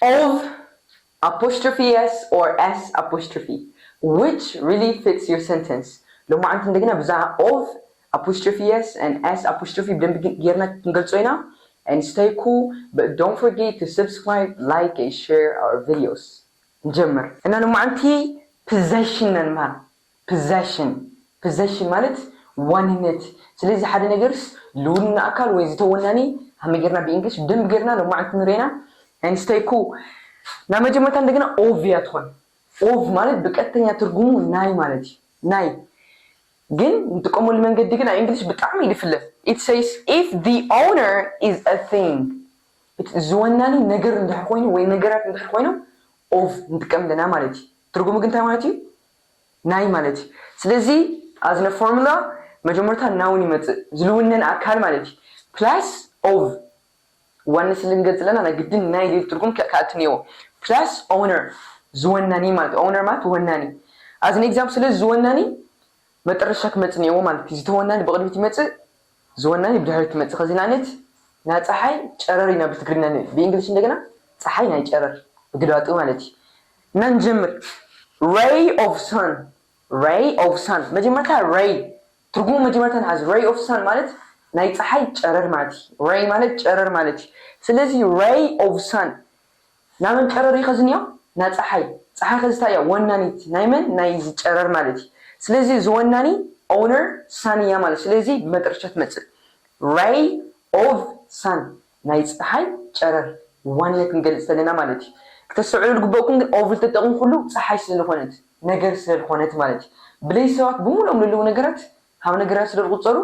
of apostrophe s or s apostrophe, which really fits your sentence. لو ما عندك عندنا بزاف of apostrophe s and s apostrophe بدنا غيرنا نقلصوينا. And stay cool, but don't forget to subscribe, like, and share our videos. نجمر. إن أنا ما عندي possession المال. possession مالت one-minute. ስለዚህ ሓደ ነገርስ ልውልና ኣካል ወይ ዝተወናኒ ሃመ ጌርና በእንግሊሽ ደም ጌርና ነው ማለት ንሬና and stay cool ና መጀመርታ እንደገና of ያትሆን of ማለት በቀጥተኛ ትርጉሙ ናይ ማለት ናይ ግን እንጥቆመሉ መንገድ ግን እንግሊሽ በጣም ይልፍልፍ it says if the owner is a thing ዝወናኒ ነገር እንደህ ኮይኑ ወይ ነገራት እንደህ ኮይኑ of እንጥቀምለና ማለት ትርጉሙ ግን ታይ ማለት ናይ ማለት ስለዚህ as a formula መጀመርታ ናውን ይመጽእ ዝልውነን አካል ማለት plus of ዋንስ ልንገጽለና ለግድን ናይ ዲል ትርጉም ካትኒዮ plus owner ዝወናኒ ማለት owner ማለት ወናኒ as an example ስለዚህ ዝወናኒ መጨረሻ ከመጽኒዮ ማለት ዝተወናኒ በቅድሚት ይመጽእ ዝወናኒ ብድሕሪት ይመጽእ ከዚናነት ና ፀሐይ ጨረር ኢና ብትግርኛ በእንግሊሽ እንደገና ፀሐይ ናይ ጨረር በግዳጡ ማለት ናንጀምር ray of sun መጀመርታ ray ትርጉሙ መጀመርታ has ray of sun ማለት ናይ ፀሐይ ጨረር ማለት ray ማለት ጨረር ማለት ስለዚህ ray of sun ናምን ጨረር ይኸዝንዮ ና ፀሐይ ከዝታያ ወናኒት ናይመን ናይ ጨረር ማለት ስለዚህ ዝወናኒ owner sun ያ ማለት ስለዚህ በመጨረሻ ትመጽእ ray of sun ናይ ፀሐይ ጨረር ዋናት እንገልጸለና ማለት ከተሰዑሉ ግቦኩም ግን of ተጠቅሙ ሁሉ ፀሐይ ስለሆነት ነገር ስለሆነት ማለት ብለይ ሰዋት በሙሉም ለለው ነገራት ሃው ነገራት ስለቁጸሩ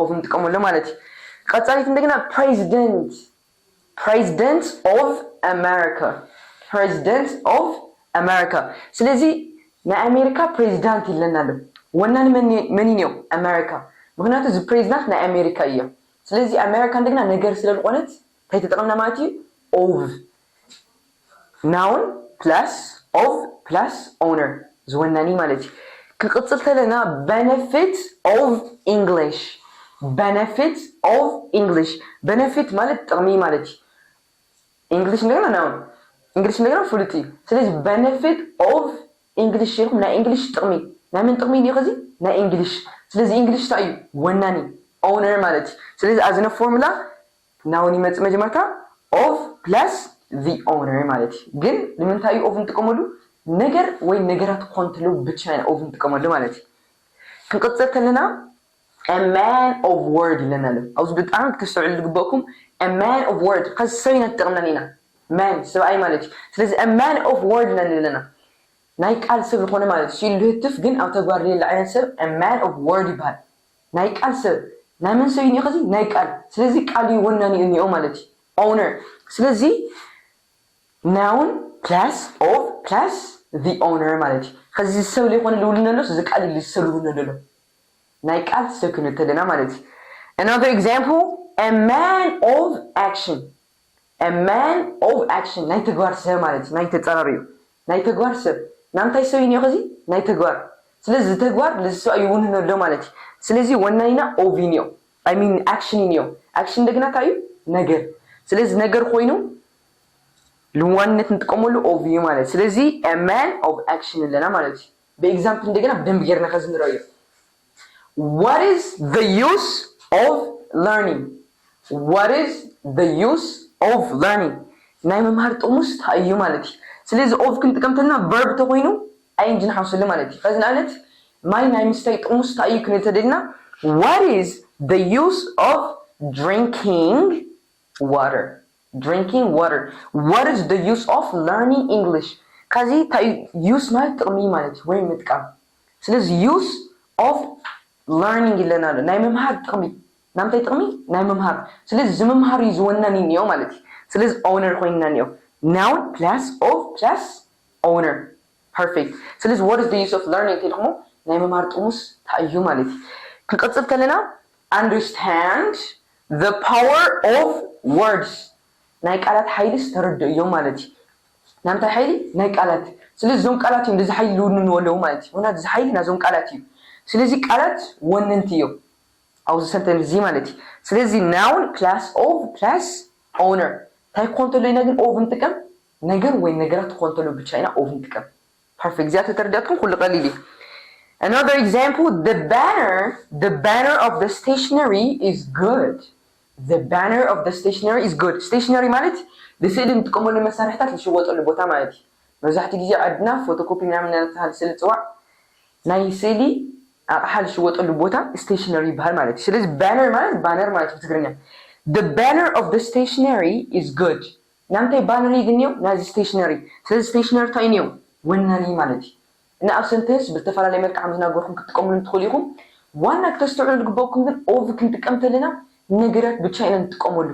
of እንጥቀመለ ማለት ቀጻሊት እንደገና president of America ስለዚህ ለአሜሪካ ፕሬዝዳንት ይለናል ወናን ምን ነው አሜሪካ ምክንያቱም ዝ ፕሬዝዳንት ለአሜሪካ እዩ ስለዚህ አሜሪካ እንደገና ነገር ስለቆነት ታይተጠቅምና ማለት of noun plus of plus owner ዝወናኒ ማለት ከቅጽል ተለና benefit of English benefit ማለት ጥቅሚ ማለት English እንደገና noun English እንደገና ፍሉቲ ስለዚህ benefit of English ይሁን ና English ጥቅሚ ና ምን ጥቅሚ ነው ከዚህ ና English ስለዚህ English ታዩ ወናኒ owner ማለት ስለዚህ as a formula noun ይመጽ መጀመርታ of plus the owner ማለት ግን ለምን ታዩ of እንጥቀመሉ ነገር ወይ ነገራት ኮንትሉ ብቻ ነው of እንጥቀመሉ ማለት ከቅጽል ተለና a man of word ይለናል አውዝ በጣም ተሰዑል ልግበኩም a man of word ከሰይና ተጠቅምናኒና man ሰብአይ ማለት ስለዚህ a man of word ለና ናይ ቃል ሰብ ሆነ ማለት ሲልህትፍ ግን አው ተጓር ለዓይን ሰብ a man of word ይባል ናይ ቃል ሰብ ናምን ሰይኒ ከዚ ናይ ቃል ስለዚህ ቃል ይወናኒ እንዮ ማለት owner ስለዚህ noun plus of plus the owner ማለት ከዚ ሰብ ሊሆን ልውልነሎስ ዝቃል ሊሰሉነሎ ናይ ቃል ሰክነተለና ማለት another example a man of action ናይ ተግባር ሰብ ማለት ናይ ተጻራሪው ናይ ተግባር ሰብ ናንታይ ሰብ ይኒዮ ከዚ ናይ ተግባር ስለዚህ ተግባር ለሰው ይውልነሎ ማለት ስለዚህ ወናይና of ይኒዮ I mean action ይኒዮ action እንደገና ታዩ ነገር ስለዚህ ነገር ኮይኑ ለዋነት እንጥቀመሉ of you ማለት ስለዚህ a man of action ለና ማለት በኤግዛምፕል እንደገና በደንብ ገርና ከዝንራዩ what is the use of learning ናይ መምሃር ጥሙስ ታዩ ማለት ስለዚህ of ክንጥቀምተልና verb ተኮይኑ አይንጅን ሐውስለ ማለት ከዝናነት ማይ ናይ ምስታይ ጥሙስ ታዩ ክንተደልና what is the use of drinking water what is the use of learning English ካዚ ታይ use ማለት ጥቅሚ ማለት ወይ ምጥቃም ስለዚህ use of learning ይለናል ናይ መምሃር ጥቅሚ ናምታይ ጥቅሚ ናይ መምሃር ስለዚህ ዝመምሃር ይዝወናኒ ነው ማለት ስለዚህ owner ኮይናኒዮ noun plus of plus owner perfect ስለዚህ what is the use of learning ተልኩሞ ናይ መምሃር ጥሙስ ታዩ ማለት ከቀጽል ተለና understand the power of words ናይ ቃላት ኃይልስ ተረድዩ ማለት ናምታይ ኃይሊ ናይ ቃላት ስለዚህ ዞም ቃላት እንደዚህ ኃይል ልውንወለው ማለት ሆናዚህ ኃይል ናዞም ቃላት እዩ ስለዚህ ቃላት ወንንትዩ አውዝ ሰንተንስ ዚ ማለት ስለዚህ noun plus of plus owner ታይ ኮንትሮል ይነግን of እንጥቀም ነገር ወይ ነገራት ኮንትሎ ብቻ ኢና ኦፍ ንጥቀም perfect ዚያተ ተረዳትኩም ኩሉ ቀሊል another example the banner of the stationery is good the banner of the stationery is good stationery ማለት ለስዕል እንጥቀመሉ መሳርሕታት ዝሽወጠሉ ቦታ ማለት እዩ መብዛሕትኡ ግዜ ዓድና ፎቶኮፒ ምናምን እናተባህለ ስለ ዝፅዋዕ ናይ ስእሊ ኣቕሓ ዝሽወጠሉ ቦታ stationery ይበሃል ማለት እዩ ስለዚ ባነር ማለት ብትግርኛ the banner of the stationery is good ናምታይ ባነር ይግንየው ናዚ stationery ስለዚ stationery እንታይ እዩ ወናኒ ማለት እዩ እና ኣብ ሰንተንስ ብዝተፈላለየ መልክዕ ዝናገርኩም ክትጥቀምሉ እንትኽእሉ ኢኹም ዋና ክተስተውዕሉ ዝግበአኩም ግን ኦፍ ክንጥቀም ተለና ነገራት ብቻ ኢና ንጥቀመሉ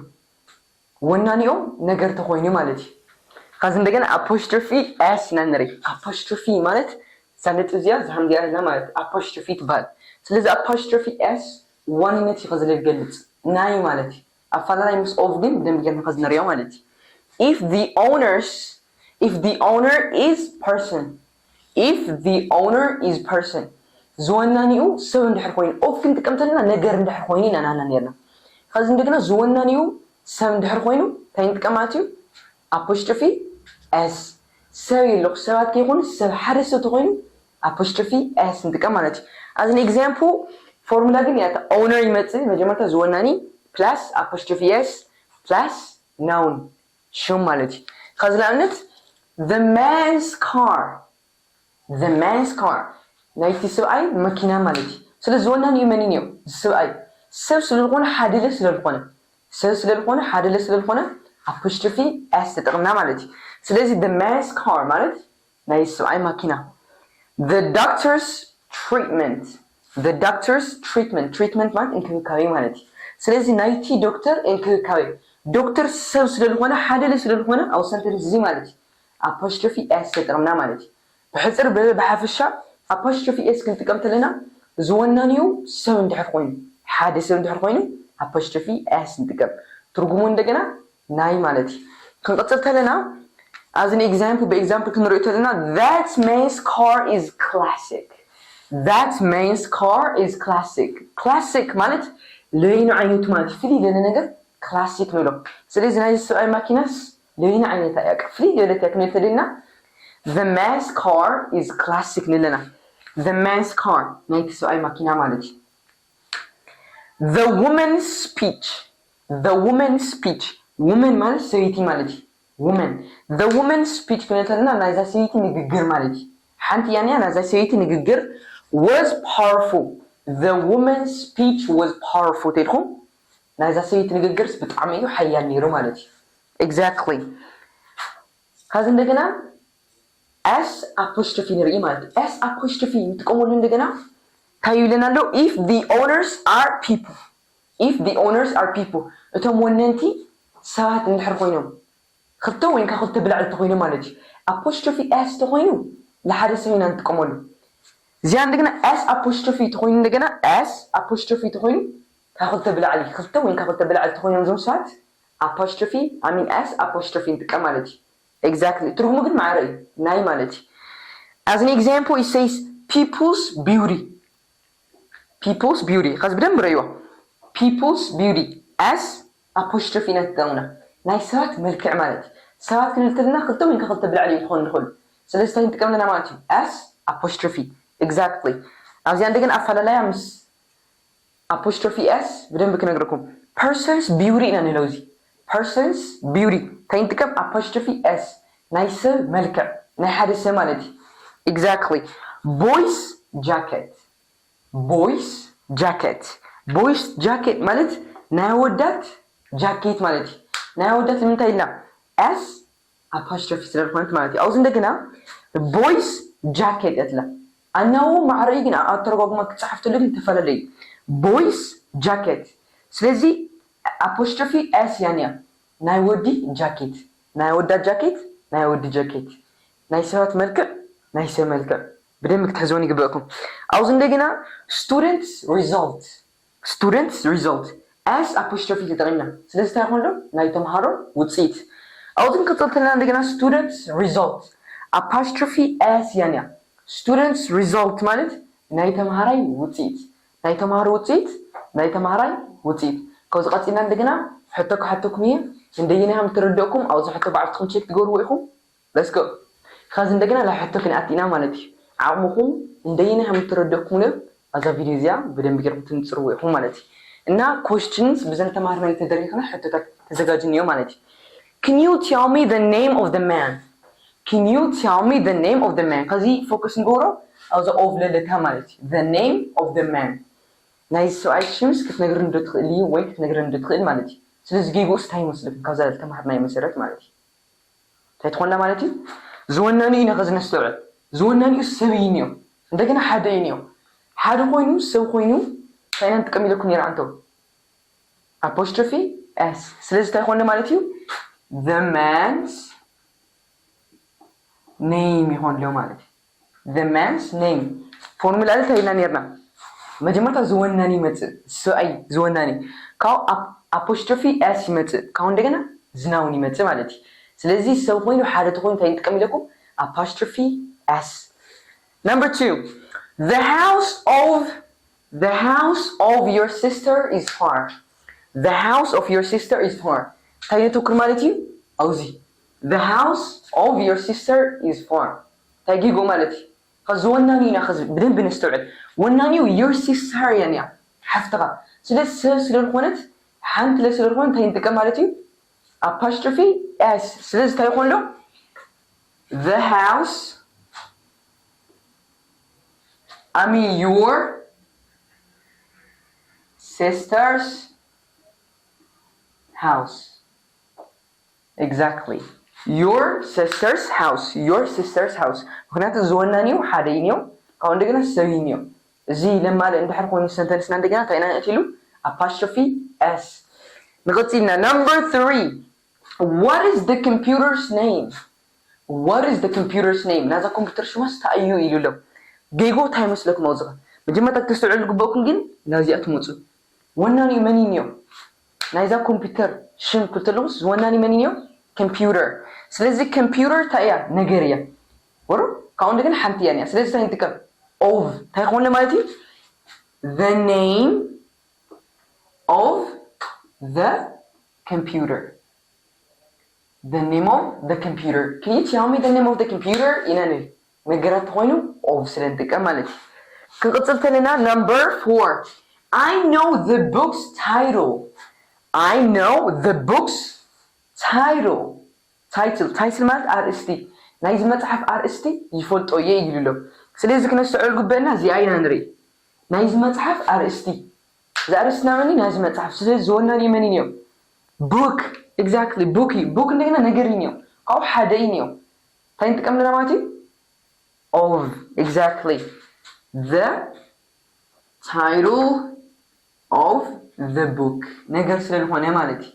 ወናኒኦም ነገር ተኾይኑ ማለት እዩ ከዚ እንደገና አፖስትሮፊ ኤስ ናንሪ አፖስትሮፊ ማለት ሰነጥ እዚያ ዛምዚያ ማለት አፖስትሮፊ ትባል ስለዚህ አፖስትሮፊ ኤስ ዋንነት ይኸዘለ ይገልጽ ናይ ማለት አፋላላይ ምስ ኦፍ ግን ደም ይገርም ከዝነሪያ ማለት if the owner is person ዝወናኒኡ ሰብ እንድሕር ኮይኑ ኦፍ ክንጥቀም ተለና ነገር እንድሕር ኮይኑ ኢና ናና ነርና ከዚ እንደገና ዝወናኒኡ ሰብ እንድሕር ኮይኑ እንታይ ንጥቀም ማለት እዩ አፖስትሮፊ ኤስ ሰብ ይልቕ ሰባት ከይኾኑ ሰብ ሓደ ሰብ ተኾይኑ አፖስትሮፊ ኤስ ንጥቀም ማለት እዩ as an example ፎርሙላ ግን ያታ owner ይመጽእ መጀመርታ ዝወናኒ plus apostrophe s plus noun ሹም ማለት እዩ ከዚ ለአብነት the man's car ናይቲ ሰብኣይ መኪና ማለት እዩ ስለዚ ዝወናኒ መን እዩ ሰብኣይ ሰብ ስለዝኾነ ሓደለ ስለዝኾነ apostrophe s ተጠቅምና ማለት እዩ ስለዚ the man's car ማለት ናይ ሰብኣይ መኪና the doctor's treatment ማለት እንክብካቤ ማለት እዩ ስለዚ ናይቲ ዶክተር እንክብካቤ ዶክተር ሰብ ስለዝኾነ ሓደለ ስለዝኾነ ኣብ ሰንተንስ እዚ ማለት እዩ apostrophe s ተጠቅምና ማለት እዩ ብሕፅር ብሓፈሻ apostrophe s ክንጥቀም ተለና ዝወናኒዩ ሰብ እንድሕር ኮይኑ ሓደ ሰብ እንድሕር ኮይኑ apostrophe s ንጥቀም ትርጉሙ እንደገና ናይ ማለት እዩ ክንቀፅል ተለና as an example በኤግዛምፕል ክንሪኦ ተለና that man's car is classic ማለት ለይኑ ዓይነቱ ማለት ፍልይ ለለ ነገር ክላሲክ ንብሎ ስለዚ ናይ ሰብኣይ ማኪናስ ለይኑ ዓይነታ እያ ፍልይ ለለት እያ ክንብል ተለና the man's car is classic ንለና the man's car ናይቲ ሰብኣይ ማኪና ማለት እዩ the woman's speech woman ማለት ሰበይቲ ማለት እዩ the woman's speech ክንብል ተለና ናይዛ ሰበይቲ ንግግር ማለት እዩ ሓንቲ ያንያ ናይዛ ሰበይቲ ንግግር was powerful the woman's speech was powerful ተልኩም ናይዛ ሰበይቲ ንግግር ብጣዕሚ እዩ ሓያል ነይሩ ማለት እዩ exactly ከዚ እንደገና s apostrophe ንርኢ ማለት እዩ s apostrophe ንጥቀመሉ እንደገና እንታይ ይብለና ኣሎ if the owners are people እቶም ወነንቲ ሰባት እንድሕር ኮይኖም ክልተ ወይን ካብ ክልተ ብላዕሊ ተኮይኖም ማለት እዩ apostrophe s ተኮይኑ ለሓደ ሰብ ኢና ንጥቀመሉ እዚኣ እንደገና s apostrophe ተኮይኑ እንደገና s apostrophe ተኮይኑ ካብ ክልተ ብላዕሊ ክልተ ወይን ካብ ክልተ ብላዕሊ ተኮይኖም ዞም ሰባት apostrophe s apostrophe ንጥቀም ማለት እዩ exactly ትርጉሙ ግን ማዕረ እዩ ናይ ማለት እዩ as an example it says people's beauty ከዚ በደንብ ረይዋ people's beauty s apostrophe ንጥቀምና ናይ ሰባት መልክዕ ማለት እዩ ሰባት ክንብል ተለና ክልተ ወይን ካብ ክልተ ብላዕሊ ክኾኑ ንኽእሉ ስለዚ እንታይ ንጥቀምና ማለት እዩ s apostrophe exactly ኣብዚኣ እንደገና ኣፈላላያ ምስ apostrophe s በደንብ ክነግረኩም person's beauty ኢና ንለው እዚ person's beauty እንታይ ንጥቀም apostrophe s ናይ ሰብ መልክዕ ናይ ሓደ ሰብ ማለት እዩ exactly boys jacket ማለት ናይ ወዳት ጃኬት ማለት እዩ ናይ ወዳት ምንታይ ኢልና s apostrophe ስለዝኾነት ማለት እዩ ኣብዚ እንደገና boys jacket እትላ ኣናው ማዕረይ ግን ኣተረጓጉማ ክፅሓፍ ተሎ ግን ተፈላለዩ boys jacket ስለዚ apostrophe s ያንያ ናይ ወዲ ጃኬት ናይ ወዳት ጃኬት ናይ ወዲ ጃኬት ናይ ሰባት መልክዕ ናይ ሰብ መልክዕ በደንብ ክትሕዝውን ይግበአኩም ኣብዚ እንደገና students result s apostrophe ተጠቂምና ስለዚ እንታይ ይኾን ዶ ናይ ተምሃሮ ውፅኢት ኣብዚ ክንቅፅል ተለና እንደገና students result apostrophe s ያንያ students result ማለት ናይ ተምሃራይ ውፅኢት ናይ ተምሃራይ ውፅኢት ከዚ ቀፂልና እንደገና ሕቶ ክሓተኩም እየ እንደየናይ ከም ትረድእኩም ኣብዚ ሕቶ ባዕልትኩም ቼክ ትገብርዎ ኢኹም let's go خلاص እንደገና ላሕቶ ክንኣቲና ማለት እዩ ዓቕምኹም እንደየና ከም ትረድእኩም ነው አዛ ቪዲዮ እዚያ በደንብ ገርኩትን ጽሩው ይሁን ማለት እዩ እና questions ብዘን ተማርና ተደሪኽና ሕቶታት ተዘጋጅንዮ ማለት እዩ can you tell me the name of the man can you tell me the name of the man ከዚ ፎከስ ንገብሮ ኣብዛ ኦፍ ለለታ ማለት እዩ the name of the man ናይ ሰብኣይ ሽምስ ክትነግረን ዶ ትኽእል ወይ ክትነግረን ዶ ትኽእል ማለት እዩ ስለዚ ጌጎስ እንታይ ይመስለኩም ካብዛ ተማርናዮ መሰረት ማለት እዩ እንታይ ትኾንላ ማለት እዩ ዝወናኒ ኢና ከዝነስተውዕል ዝወናኒ ሰብይን እዩ እንደገና ሓደ እዩ ሓደ ኮይኑ ሰብ ኮይኑ ታይና ንጥቀም ኢለኩም ነይራ አንተ apostrophe s ስለዚህ እንታይ ሆነ ማለት እዩ the man's name ይሆን ለው ማለት እዩ the man's name ፎርሙላ ላይ ታይና ነይርና መጀመሪያ ዝወናኒ መጽእ ሰይ ዝወናኒ ካው apostrophe s ይመጽእ ካው እንደገና ዝናውን ይመጽእ ማለት እዩ ስለዚህ ሰብ ኮይኑ ሓደ ተኮይኑ እንታይ ንጥቀም ኢለኩም apostrophe s number 2 the house of your sister is far the house of your sister is far ታይነቱ ክርማለት እዩ አውዚ the house of your sister is far ታይጊጎ ማለት እዩ ከዝወናኒ ኢና ከዝ በደንብ ነስተውዕል ወናኒው your sister ያንያ ሓፍተኻ ስለዚህ ስለልኾነት ሓንቲ ለስለልኾን እንታይ ንጥቀም ማለት እዩ apostrophe s ስለዚህ እንታይ ይኾን ሎ the house I mean your sister's house exactly your sister's house ምክንያቱ ዝወናኒው ሓደ ይኒው ካው እንደገና ሰብይኒው እዚ ለማለ እንድሕር ኮይኑ ሰንተንስና እንደገና ታይና ነእቲሉ apostrophe s ንቀጽልና number 3 what is the computer's name ናዛ ኮምፒውተር ሽማስ ታዩ ይሉለው ጌጎ ታይ መስለኩም አውዝኻ መጀመሪያ ተስተውዕሉ ግበኩም ግን ናዚያ ትመጹ ወናኒ መንኒዮ ናይዛ ኮምፒውተር ሽም ክትልውስ ወናኒ መንኒዮ ኮምፒውተር ስለዚህ ኮምፒውተር ታያ ነገርያ ወሩ ካው እንደገና ሓንቲያንያ ስለዚህ ታይ ንጥቀም of ታይ ኾነ ማለት እዩ the name of the computer can you tell me the name of the computer inani ነገራት ሆይኑ of ስለንጥቀም ማለት እዩ ክንቀጽል ተለና number 4 I know the book's title title ማለት አርእስቲ ናይዚ መጽሓፍ አርእስቲ ይፈልጦ ይይሉሎ ስለዚህ ክነስተውዕል ግበና እዚ አይና ንሪ ናይዚ መጽሓፍ አርእስቲ ዛርእስና ማኒ ናይዚ መጽሓፍ ስለዚህ ዝወናኒ ማኒ ነው book exactly book እንደገና ነገርኝ ነው ካው ሓደ ነው ታይ ንጥቀም ለና ማለት እዩ of exactly the title of the book ነገር ስለሆነ ማለት እዩ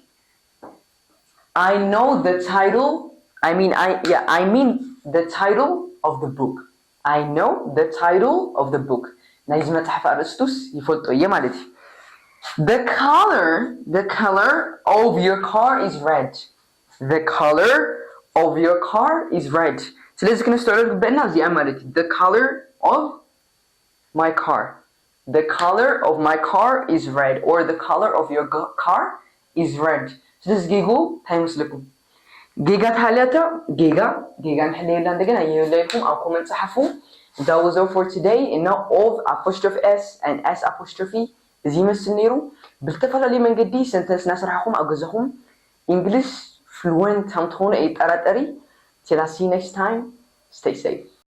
I know the title I mean the title of the book I know the title of the book ናይዚ መጽሓፍ አርእስቱስ ይፈልጦ ማለት እዩ the color of your car is red the color of your car is red ስለዚህ ክንስተውዕል ግበና እዚኣ ማለት እዩ the color of my car is red or the color of your car is red ስለዚህ ጌጎ ታይ መስለኩም ጌጋ ታለታ ጌጋ ንሕለየላ እንደገና ይለይኩም ኣብ ኮመንት ጻሓፉ that was all for today and now of apostrophe s and s apostrophe እዚ መስል ነይሩ ብልተፈላለየ መንገዲ ሰንተንስ ናስራሕኩም ኣብ ገዛኹም English fluent ከም ትኾኑ ኣይጠራጠሪ till I see you next time stay safe